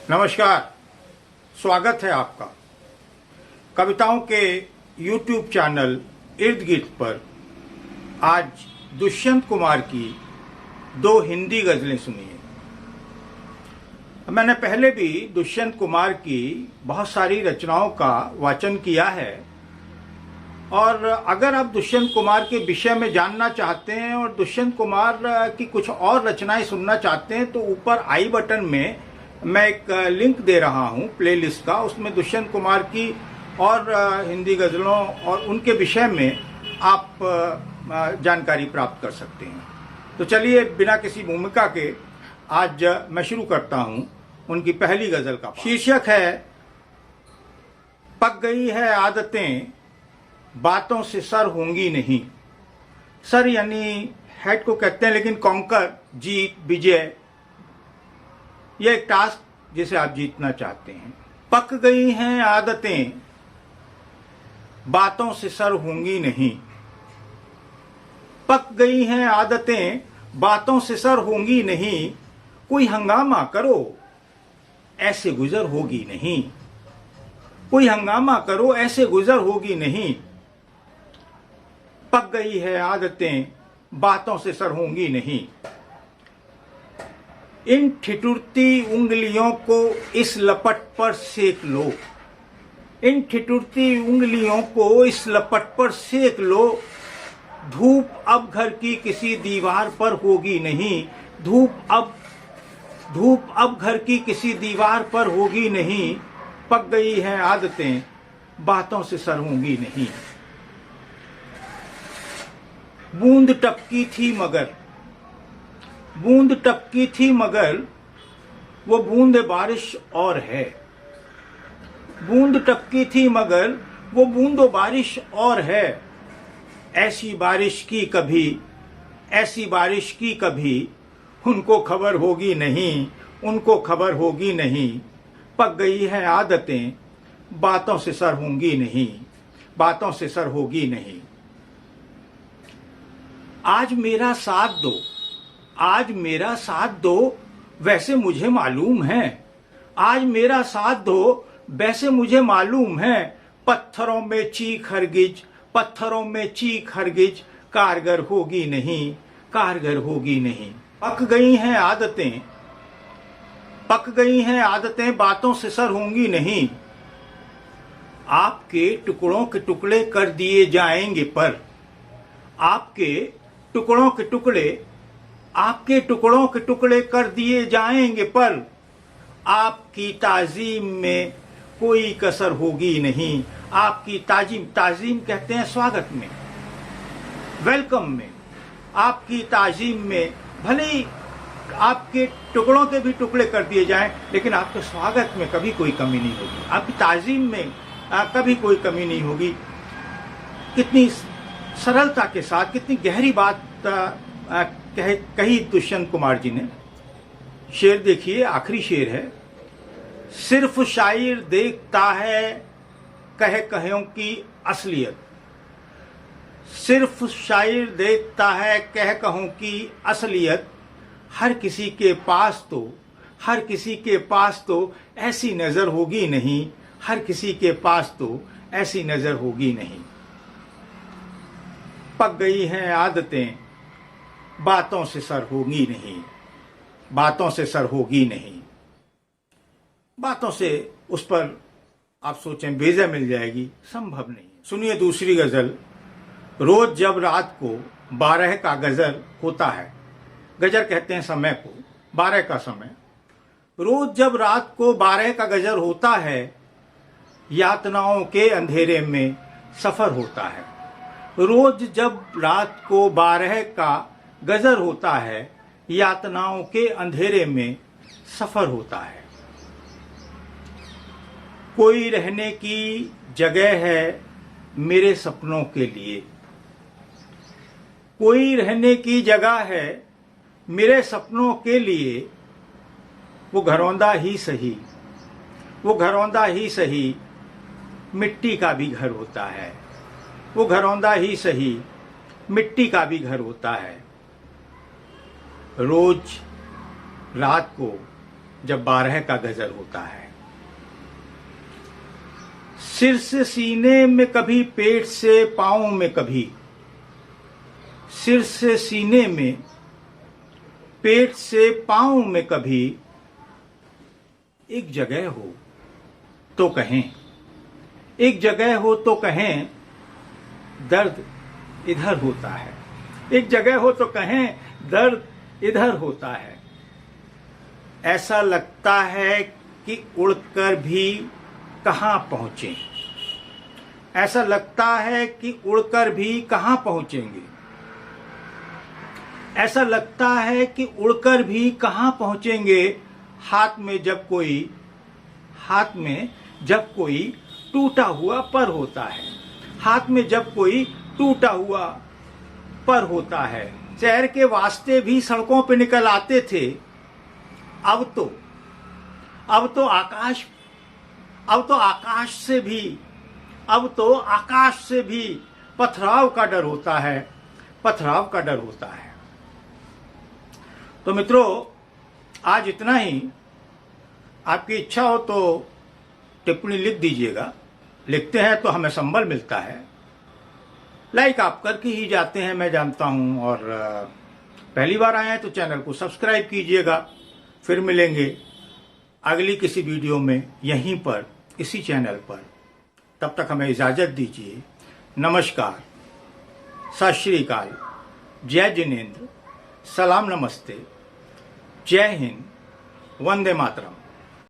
नमस्कार, स्वागत है आपका कविताओं के YouTube चैनल इर्द गिर्द पर। आज दुष्यंत कुमार की 2 हिंदी गजलें सुनिए। मैंने पहले भी दुष्यंत कुमार की बहुत सारी रचनाओं का वाचन किया है और अगर आप दुष्यंत कुमार के विषय में जानना चाहते हैं और दुष्यंत कुमार की कुछ और रचनाएं सुनना चाहते हैं तो ऊपर आई बटन में मैं एक लिंक दे रहा हूं प्लेलिस्ट का। उसमें दुष्यंत कुमार की और हिंदी गजलों और उनके विषय में आप जानकारी प्राप्त कर सकते हैं। तो चलिए बिना किसी भूमिका के आज मैं शुरू करता हूं उनकी पहली गजल का। शीर्षक है पक गई है आदतें, बातों से सर होंगी नहीं। सर यानी हेड को कहते हैं, लेकिन कॉन्कर, जीत, विजय, यह एक टास्क जिसे आप जीतना चाहते हैं। पक गई हैं आदतें, बातों से सर होंगी नहीं। पक गई हैं आदतें, बातों से सर होंगी नहीं। कोई हंगामा करो, ऐसे गुजर होगी नहीं। कोई हंगामा करो, ऐसे गुजर होगी नहीं। पक गई है आदतें, बातों से सर होंगी नहीं। इन ठिठुरती उंगलियों को इस लपट पर सेक लो। इन ठिठुरती उंगलियों को इस लपट पर सेक लो। धूप अब घर की किसी दीवार पर होगी नहीं। धूप अब घर की किसी दीवार पर होगी नहीं। पक गई हैं आदतें, बातों से सर होंगी नहीं। बूंद टपकी थी मगर, बूंद टपकी थी मगर वो बूंद बारिश और है। बूंद टपकी थी मगर वो बूंदो बारिश और है। ऐसी बारिश की कभी उनको खबर होगी नहीं। उनको खबर होगी नहीं। पक गई है आदतें, बातों से सर होंगी नहीं। बातों से सर होगी नहीं। आज मेरा साथ दो, आज मेरा साथ दो, वैसे मुझे मालूम है। आज मेरा साथ दो, वैसे मुझे मालूम है। पत्थरों में चीख हरगिज, पत्थरों में चीख हरगिज, कारगर होगी नहीं, कारगर होगी नहीं। पक गई हैं आदतें, पक गई हैं आदतें, बातों से सर होंगी नहीं। आपके टुकड़ों के टुकड़े कर दिए जाएंगे पर, आपके टुकड़ों के टुकड़े, आपके टुकड़ों के टुकड़े कर दिए जाएंगे पर आपकी ताजीम में कोई कसर होगी नहीं। आपकी ताजीम, ताजीम कहते हैं स्वागत में, वेलकम में। आपकी ताजीम में भले ही आपके टुकड़ों के भी टुकड़े कर दिए जाएं, लेकिन आपके स्वागत में कभी कोई कमी नहीं होगी। आपकी ताजीम में कभी कोई कमी नहीं होगी। कितनी सरलता के साथ कितनी गहरी बात कही दुष्यंत कुमार जी ने। शेर देखिए, आखिरी शेर है। सिर्फ शायर देखता है कह कहों की असलियत। सिर्फ शायर देखता है कह कहों की असलियत। हर किसी के पास तो, हर किसी के पास तो ऐसी नजर होगी नहीं। हर किसी के पास तो ऐसी नजर होगी नहीं। पक गई हैं आदतें, बातों से सर होगी नहीं। बातों से सर होगी नहीं। बातों से उस पर आप सोचें बेजा मिल जाएगी, संभव नहीं। सुनिए दूसरी गजल। रोज जब रात को 12 का गजर होता है, गजर कहते हैं समय को, 12 का समय। रोज जब रात को 12 का गजर होता है, यातनाओं के अंधेरे में सफर होता है। रोज जब रात को 12 का गजर होता है, यातनाओं के अंधेरे में सफर होता है। कोई रहने की जगह है मेरे सपनों के लिए। कोई रहने की जगह है मेरे सपनों के लिए। वो घरौंदा ही सही, वो घरौंदा ही सही, मिट्टी का भी घर होता है। वो घरौंदा ही सही, मिट्टी का भी घर होता है। रोज रात को जब 12 का गजल होता है। सिर से सीने में कभी, पेट से पांव में कभी, सिर से सीने में, पेट से पांव में कभी, एक जगह हो तो कहें, एक जगह हो तो कहें दर्द इधर होता है, एक जगह हो तो कहें दर्द इधर होता है। ऐसा लगता है कि उड़कर भी कहां पहुंचे, ऐसा लगता है कि उड़कर भी कहां पहुंचेंगे, ऐसा लगता है कि उड़कर भी कहां पहुंचेंगे। हाथ में जब कोई टूटा हुआ पर होता है, हाथ में जब कोई टूटा हुआ पर होता है। शहर के वास्ते भी सड़कों पे निकल आते थे, अब तो आकाश से भी पथराव का डर होता है, पथराव का डर होता है। तो मित्रों, आज इतना ही। आपकी इच्छा हो तो टिप्पणी लिख दीजिएगा, लिखते हैं तो हमें संबल मिलता है। लाइक आप करके ही जाते हैं, मैं जानता हूं, और पहली बार आए हैं तो चैनल को सब्सक्राइब कीजिएगा। फिर मिलेंगे अगली किसी वीडियो में यहीं पर, इसी चैनल पर। तब तक हमें इजाजत दीजिए। नमस्कार, सत श्री अकाल, जय जिनेंद्र, सलाम नमस्ते, जय हिंद, वंदे मातरम।